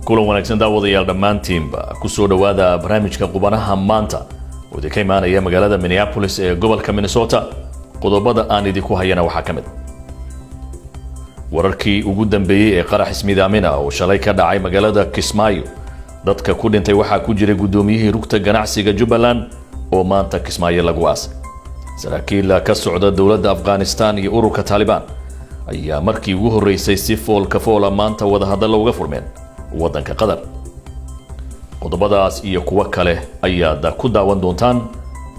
kulan wanaagsan daawadayaal dhammaantiinba ku soo dhawaada barnaamijka qubanaha maanta oo idinka imaanaya magaalada Minneapolis ee gobolka Minnesota. qodobada aan idinku hayana waxaa ka mid wararkii ugu dambeeyay ee qarax ismiidaamina oo shalay ka dhacay magaalada Kismaayo. dadka ku dhintay waxaa ku jiray gudoomiyihii rugta ganacsiga Jubbaland oo maanta Kismaayo lagu aasay. saraakiil ka socda dowladda Afghanistan iyo ururka Taliban ayaa markii ugu horeysay si foolka foola maanta wada hadal uga furmeen waddanka Qatar. qodobadaas iyo kuwa kale ayaad ku daawan doontaan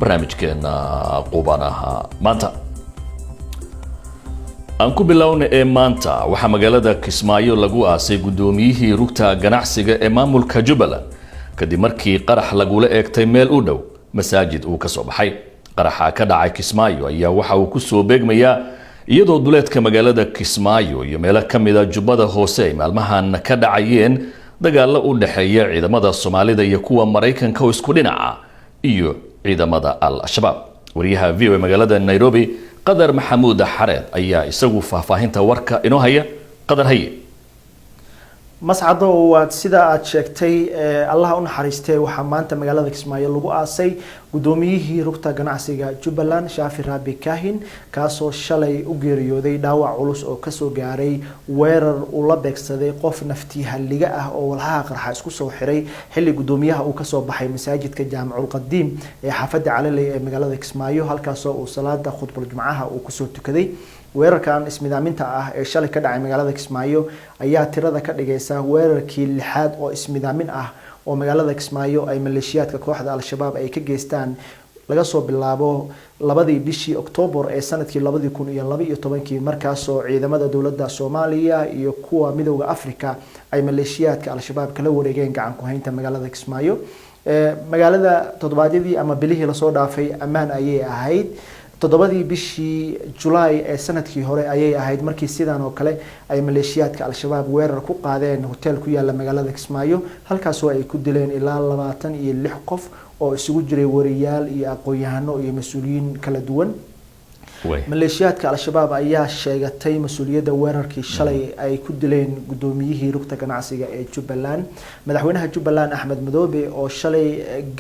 barnaamijkeena qubanaha maanta. aan ku bilowna ee maanta waxa magaalada Kismaayo lagu aasay gudoomiyihii rugta ganacsiga ee maamulka Jubbaland kadib markii qarax lagula eegtay meel u dhow masaajid uu ka soo baxay. qaraxa ka dhacay Kismaayo ayaa waxa uu ku soo beegmayaa iyadoo duleedka magaalada Kismaayo iyo meelo kamid ah Jubbada Hoose ay maalmahan ka dhacayeen dagaalo u dhaxeeya ciidamada Soomaalida iyo kuwa Mareykanka oo isku dhinaca iyo ciidamada Al-Shabaab. wariyaha VOA magaalada Nairobi Qadar Maxamuud Xareed ayaa isagu faahfaahinta warka inoo haya. Qadar haye. mascado waad sida aad sheegtay Allah u naxariistay waxa maanta magaalada Kismaayo lagu aasay gudoomiyihii rugta ganacsiga Jubbaland Shaafi Rabi Kahin kaasoo shalay u geeriyooday dhaawac culus oo ka soo gaaray weerar uu la beegsaday qof naftii halliga ah oo walxaha qarxa isku soo xiray xilli gudoomiyaha uu ka soo baxay masaajidka Jaamicul Qadiim ee xaafadda Calaley ee magaalada Kismaayo halkaasoo uu salaada khudbada Jumcaha uu ku soo tukaday. weerarkan ismidaaminta ah ee shalay ka dhacay magaalada Kismaayo ayaa tirada ka dhigaysa weerarkii lixaad oo ismidaamin ah oo magaalada Kismaayo ay maleeshiyaadka kooxda Al-Shabaab ay ka geystaan laga soo bilaabo labadii bishii Oktoobar ee sanadkii 2012 markaas oo ciidamada dawladda Soomaaliya iyo kuwa midowga Afrika ay maleeshiyaadka Al-Shabaab kala wareegeen gacan ku haynta magaalada Kismaayo. magaalada todobaadyadii ama bilihii la soo dhaafay ammaan ayay ahayd. todobadii bishii July ee sanadkii hore ayay ahayd markii sidan oo kale ay maleeshiyaadka Al-Shabaab weerar ku qaadeen hotel ku yaala magaalada Kismaayo halkaas oo ay ku dileen ilaa 26 qof oo isugu jiray wariyaal iyo aqoon-yahano iyo mas'uuliyiin kala duwan. maleeshiyaadka Al-Shabaab ayaa sheegatay mas'uuliyadda weerarkii shalay ay ku dileen gudoomiyihii rugta ganacsiga ee Jubbaland. madaxweynaha Jubbaland Axmed Madoobe oo shalay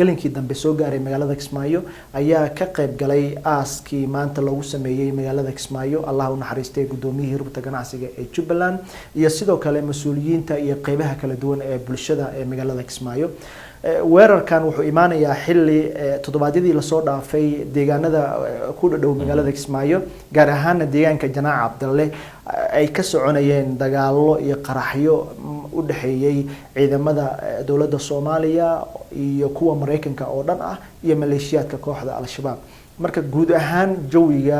galinkii dambe soo gaaray magaalada Kismaayo ayaa ka qayb galay aaskii maanta lagu sameeyay magaalada Kismaayo. Allah u naxariistay gudoomiyihii rugta ganacsiga ee Jubbaland iyo sidoo kale mas'uuliyiinta iyo qaybaha kala duwan ee bulshada ee magaalada Kismaayo. weerarkan wuxuu imaanayaa xilli todobaadyadii la soo dhaafay deegaanada ku dhow magaalada Kismaayo gaar ahaan deegaanka Janaac Cabdalle ay ka soconayeen dagaalo iyo qaraxyo u dhaxeeyay ciidamada dawladda Soomaaliya iyo kuwa Mareykanka oo dhan ah iyo maleeshiyaadka kooxda Al-Shabaab. marka guud ahaan jawiga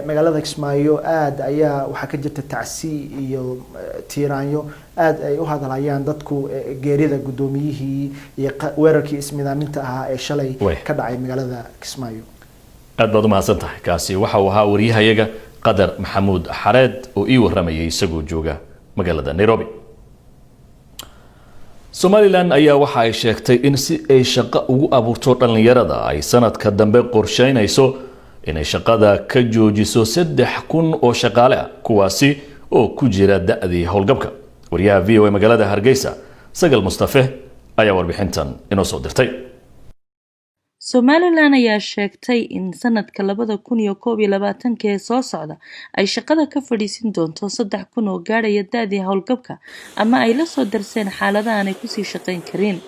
magaalada Kismaayo aad ayaa waxa ka jirta tacsi iyo tiiraanyo aad ay u hadlayaan dadku geerida gudoomiyihii iyo weerarkii ismidaaminta ah ee shalay ka dhacay magaalada Kismaayo. aad baad u mahadsantahay. kaasi waxa uu ahaa wariyahayaga Qadar Maxamuud Xareed oo ii waramayay isagoo jooga magaalada Nairobi. Somaliland ayaa waxa ay sheegtay in si ay shaqo ugu abuurto dhalinyarada ay sanadka dambe qorsheynayso inay shaqada ka joojiso 3,000 oo shaqaale ah kuwaasi oo ku jira da'dii howlgabka. wariyaha VOA magaalada Hargeysa Sagal Mustafa ayaa warbixintan inoo soo dirtay. Somaliland ayaa sheegtay in sanadka 2021 ee soo socda ay shaqada ka fadhiisin doonto 3,000 oo gaaraya da'dii howlgabka ama ay la soo darseen xaalada aan ay ku sii shaqayn karin.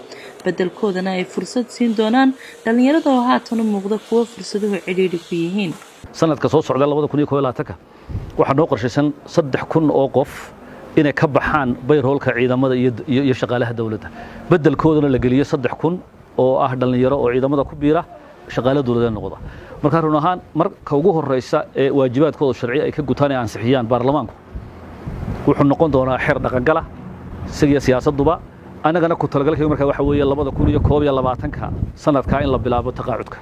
bedelkoodana ay fursad siin doonaan dhalinyarada oo haatan u muuqda kuwa fursaduhu cidhiidhi ku yihiin. sanadka soo socda 2021 waxa noo qorshaysan 3,000 oo qof inay ka baxaan bayroolka ciidamada iyo shaqaalaha dawladda. bedelkoodana la geliyo 3,000 oo ah dhalinyaro oo ciidamada ku biira shaqaalaha dawladda noqda. marka run ahaan marka ugu horeysa ee waajibaadkooda sharci ay ka gutaan ee ansixiyaan baarlamaanku wuxuu noqon doonaa xeer dhaqan gala siyaasaduba anagana ku talagalkay marka waxa weeye 2021 sanadka in la bilaabo taqaacudka.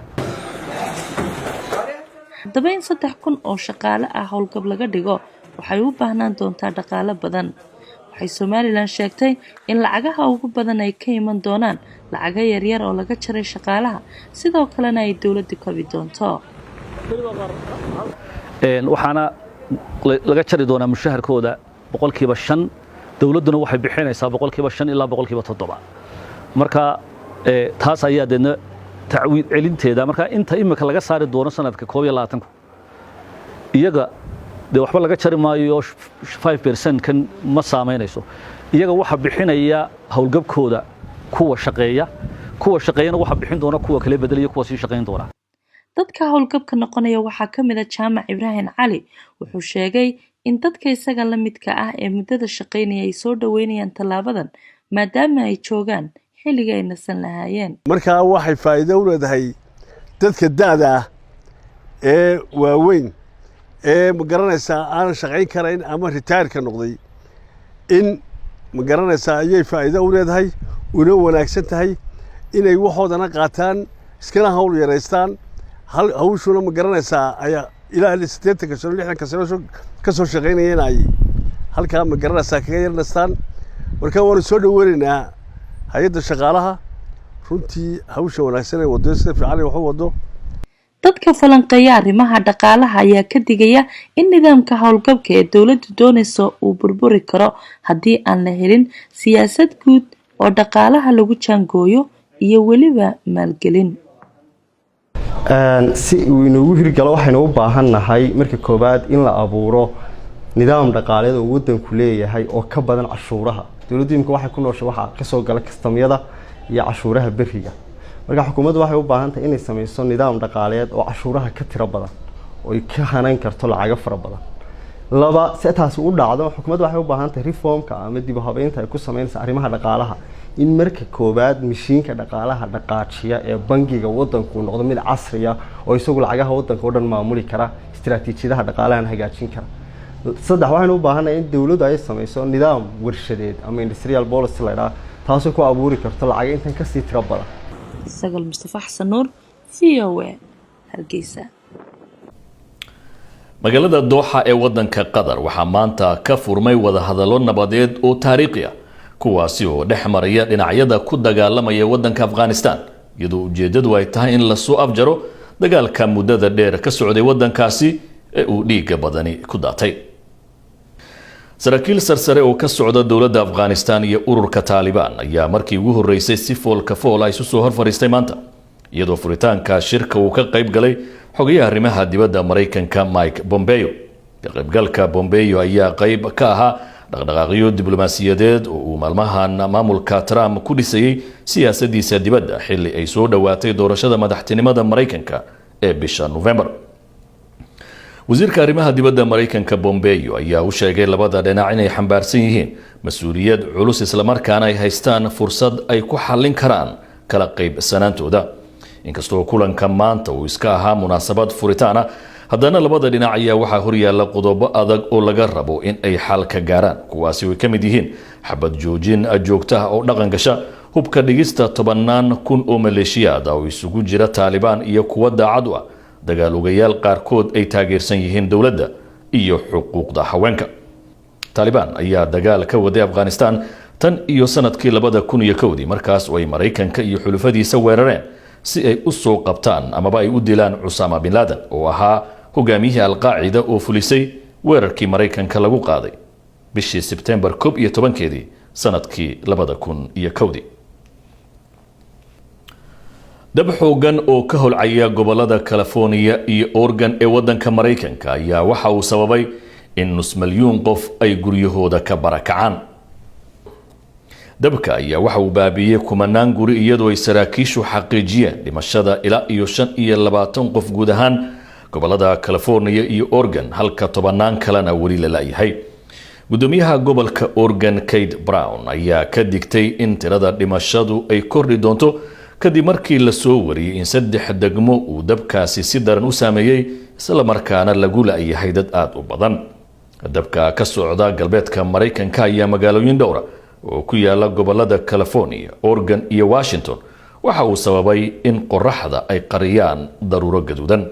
haddaba in 3,000 oo shaqaale ah howlgab laga dhigo waxay u baahnaan doontaa dhaqaale badan. waxay Somaliland sheegtay in lacagaha ugu badan ay ka iman doonaan lacaga yaryar oo laga jaray shaqaalaha sidoo kalena ay dawladdu kabi doonto. waxaana laga jari doonaa mushaharkooda 5% dawladduna waxay bixinaysaa boqolkiiba 5 ilaa boqolkiiba 7 marka taas ayaa deedna tacwiid celinteeda marka inta imika laga saari doono sanadka 2020 iyaga de waxba laga jari maayo 5% kan ma saameynayso iyaga waxa bixinaya hawlgabkooda kuwa shaqeeyana waxa bixin doona kuwa kale bedeliyo kuwa sii shaqeyn doona dadka hawlgabka noqonaya waxaa ka mid ah Jaamac Ibrahim Cali wuxuu sheegay in dadka isaga la midka ah ee muddada shaqeynaya ay soo dhaweynayaan talaabadan maadaama ay joogaan xilliga ay nasan lahaayeen marka waxay faa'iido u leedahay dadka da'da ah ee waaweyn ee ma garanaysaa aan shaqeyn karayn ama retire ka noqday in ma garanaysaa ayay faa'iido u leedahay una wanaagsan tahay inay waxoodana qaataan iskana hawl yareystaan hawshuna ma garanaysaa ayaa ilaa 80 sano 60 sano ka soo shaqeynayeen ay halka ma garanaysaa kaga yarnastaan marka waan soo dhaweynaynaa hay'adda shaqaalaha runtii hawsha wanaagsan ee waddo sida fiican wax u wado dadka falanqeeya arrimaha dhaqaalaha ayaa ka digaya in nidaamka hawlgabka ee dawladdu doonayso uu burburi karo haddii aan la helin siyaasad guud oo dhaqaalaha lagu jaangooyo iyo weliba maalgelin si uu inoogu hirgalo waxaynu u baahannahay marka koobaad in la abuuro nidaam dhaqaaleed oo waddanku leeyahay oo ka badan cashuuraha dawladdu imika waxay ku nooshay waxa ka soo gala kastamyada iyo cashuuraha beriga marka xukuumaddu waxay u baahan tahay inay samayso nidaam dhaqaaleed oo cashuuraha ka tiro badan oo ay ka hanan karto lacag fara badan laba si taas u dhacdo xukuumaddu waxay u baahan tahay reformka ama dib u habeynta ay ku sameynayso arrimaha dhaqaalaha in marka koobaad mishiinka dhaqaalaha dhaqaajiya ee bangiga waddanku noqdo mid casri ah oo isagu lacagaha waddanka oo dhan maamuli kara istiraatiijiyadaha dhaqaalaha hagaajin kara saddex waxaynu u baahannahay in dawladdu ay samayso nidaam warshadeed ama industrial policy la yiraahdo taasoo ku abuuri karto lacag intan ka sii tiro badan Sagal Mustafa Xasan Nuur VOA Hargeysa magaalada Dooxa ee wadanka Qatar waxaa maanta ka furmay wadahadallo nabadeed oo taariikhi ah kuwaasi oo dhexmaraya dhinacyada ku dagaalamaya wadanka Afghanistan iyadoo ujeedadu ay tahay in la soo afjaro dagaalka muddada dheer ka socday wadankaasi ee uu dhiig badani ku daatay saraakiil sarsare oo ka socda dawladda Afghanistan iyo ururka Taliban ayaa markii ugu horeysay si foolka fool ay soo horfariistay maanta iyadoo furitaanka shirka uu ka qayb galay xogayaha arrimaha dibadda Mareykanka Mike Pompeo ka qaybgalka Pompeo ayaa qayb ka ahaa dhaqdhaqaaqyo diblomaasiyadeed oo uu maalmahan maamulka Trump ku dhisayay siyaasadiisa dibadda xilli ay soo dhawaatay doorashada madaxtinimada Mareykanka ee bisha November wasiirka arrimaha dibadda Mareykanka Pompeo ayaa u sheegay labada dhinac inay xambaarsan yihiin mas'uuliyad culus isla markaana ay haystaan fursad ay ku xallin karaan kala qaybsanaantooda inkastoo kulanka maanta uu iska ahaa munaasabad furitaana haddana labada dhinac ayaa waxaa horyaala qodobo adag oo laga rabo in ay xal ka gaaraan kuwaasi way ka mid yihiin xabad joojin joogto ah oo dhaqan gasha hubka dhigista 10,000 oo maleeshiyaad oo isugu jira Taliban iyo kuwa daacad u ah dagaal ogayaal qaarkood ay taageersan yihiin dawladda iyo xuquuqda haweenka Taliban ayaa dagaal ka waday Afghanistan tan iyo sanadkii 2001 markaas oo ay Mareykanka iyo xulufadiisa weerareen si ay u soo qabtaan ama ay u dilaan Osama bin Laden oo ahaa hogaamiyihii Al-Qaacida oo fulisay weerarkii Mareykanka lagu qaaday bishii September 11 sanadkii 2001 dab xoogan oo ka holcaya gobolada California iyo Oregon ee wadanka Mareykanka ayaa waxa uu sababay in nus milyuun qof ay guryahooda ka barakacaan dabka ayaa waxa uu baabiyay kumanaan guri iyadoo ay saraakiishu xaqiijiyeen dhimashada ilaa iyo 25 qof guud ahaan gobolada California iyo Oregon halka 10 kalena wali la laayahay gudoomiyaha gobolka Oregon Kate Brown ayaa ka digtay in tirada dhimashadu ay kordhi doonto kadib markii la soo wariyay in 3 degmo uu dabkaasi si daran u saameeyay isla markaana lagu laayahay dad aad u badan dabka ka socda galbeedka Mareykanka ayaa magaalooyin dhowr oo ku yaala gobolada California, Oregon iyo Washington waxa uu sababay in qorraxda ay qariyaan daruuro gaduudan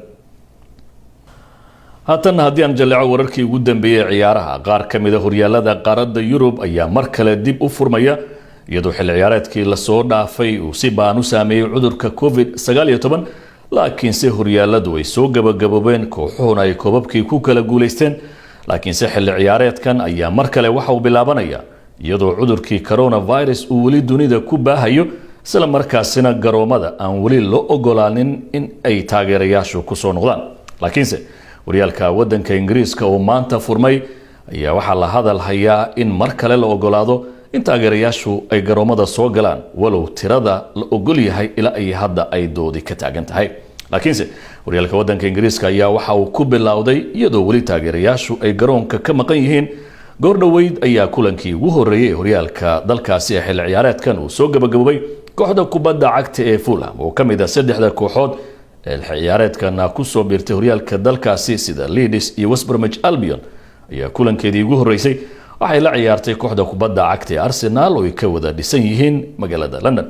haatan haddii aan jaleeco wararkii ugu dambeeyay ciyaaraha qaar ka mid ah horyaalada qaaradda Yurub ayaa mar kale dib u furmaya iyadoo xilli ciyaareedkii la soo dhaafay uu si baan u saameeyay cudurka COVID-19 laakiin se horyaaladu ay soo gabagabobeen kooxuhuna ay koobabkii ku kala guuleysteen laakiin se xilli ciyaareedkan ayaa mar kale waxa uu bilaabanaya iyadoo cudurkii coronavirus uu weli dunida ku baahayo isla markaasina garoomada aan weli loo ogolaanin in ay taageerayaashu ku soo noqdaan. laakiinse horyaalka waddanka Ingiriiska oo maanta furmay ayaa waxaa la hadal hayaa in mar kale la ogolaado in taageerayaashu ay garoomada soo galaan walow tirada la ogol yahay ilaa ay hadda ay doodi ka taagan tahay. laakiinse horyaalka waddanka Ingiriiska ayaa waxa uu ku bilowday iyadoo weli taageerayaashu ay garoonka ka maqan yihiin. goor dhaweyd ayaa kulankii ugu horeeyay horyaalka dalkaasi ee xilli ciyaareedkan uu soo gabagaboobay kooxda kubadda cagta ee Fulham oo ka mid ah saddexda kooxood ee ciyaareedkan ku soo biirtay horyaalka dalkaasi sida Leeds iyo West Bromwich Albion ayaa kulankeedii ugu horeysay waxay la ciyaartay kooxda kubadda cagta ee Arsenal oo ay ka wada dhisan yihiin magaalada London.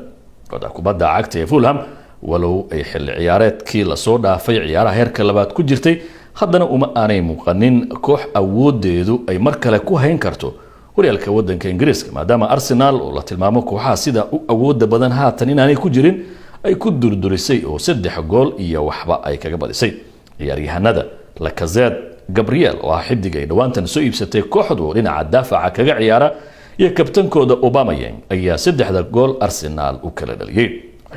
kooxda kubadda cagta ee Fulham walow ay xilli ciyaareedkii la soo dhaafay ciyaaraha heerka labaad ku jirtay haddana uma aanay muuqanin koox awoodeedu ay mar kale ku hayn karto horyaalka waddanka Ingiriiska maadaama Arsenal oo la tilmaamo kooxaha sida u awooda badan haatan inaanay ku jirin ay ku durdurisay oo 3 gool iyo waxba ay kaga badisay. ciyaaryahanada Lacazette, Gabriel oo ah xidig ay dhawaantan soo iibsatay kooxdu dhinaca daafaca kaga ciyaara iyo kabtankooda Aubameyang ayaa 3 gool Arsenal u kala dhaliyay.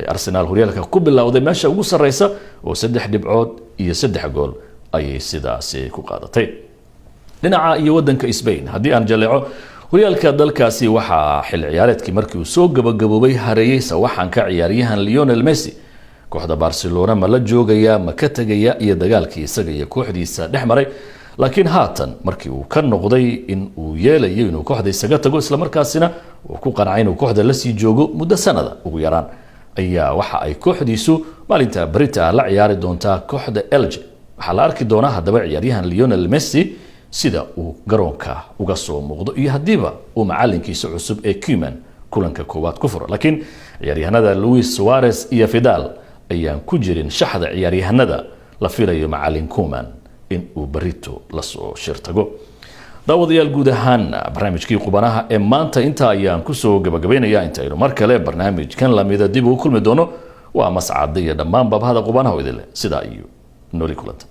Arsenal horyaalka ku bilowday meesha ugu sareysa oo 3 dhibcood iyo 3 gool ayay sidaasi ku qaadatay. dhinaca iyo waddanka Spain haddii aan jaleeco horyaalka dalkaasi waxaa xilli ciyaareedkii markii uu soo gabagaboobay hareeyay sawaxanka ciyaaryahan Lionel Messi. kooxda Barcelona ma la joogaya ma ka tagaya iyo dagaalkii isaga iyo kooxdiisa dhexmaray laakiin haatan markii uu ka noqday in uu yeelayo inuu kooxda isaga tago isla markaasina uu ku qancay inuu kooxda la sii joogo muddo sanada ugu yaraan ayaa waxa ay kooxdiisu maalinta Brita la ciyaari doontaa kooxda Elche. waxaa la arki doonaa haddaba ciyaaryahan Lionel Messi sida uu garoonka uga soo muuqdo iyo hadiiba uu macalinkiisa cusub ee Koeman kulanka koowaad ku furo. laakiin ciyaaryahanada Luis Suarez iyo Vidal ayaan ku jirin shaxda ciyaaryahanada la filayo macalin Koeman in uu barito la soo shirtago. daawadayaal guud ahaan barnaamijkii qubanaha ee maanta inta ayaan ku soo gabagabaynayaa intaynu mar kale barnaamijkan lamida dib u kulmi doono waa Mascad iyo dhammaan babahada qubanaha idin leh sida iyo nooli kulanta.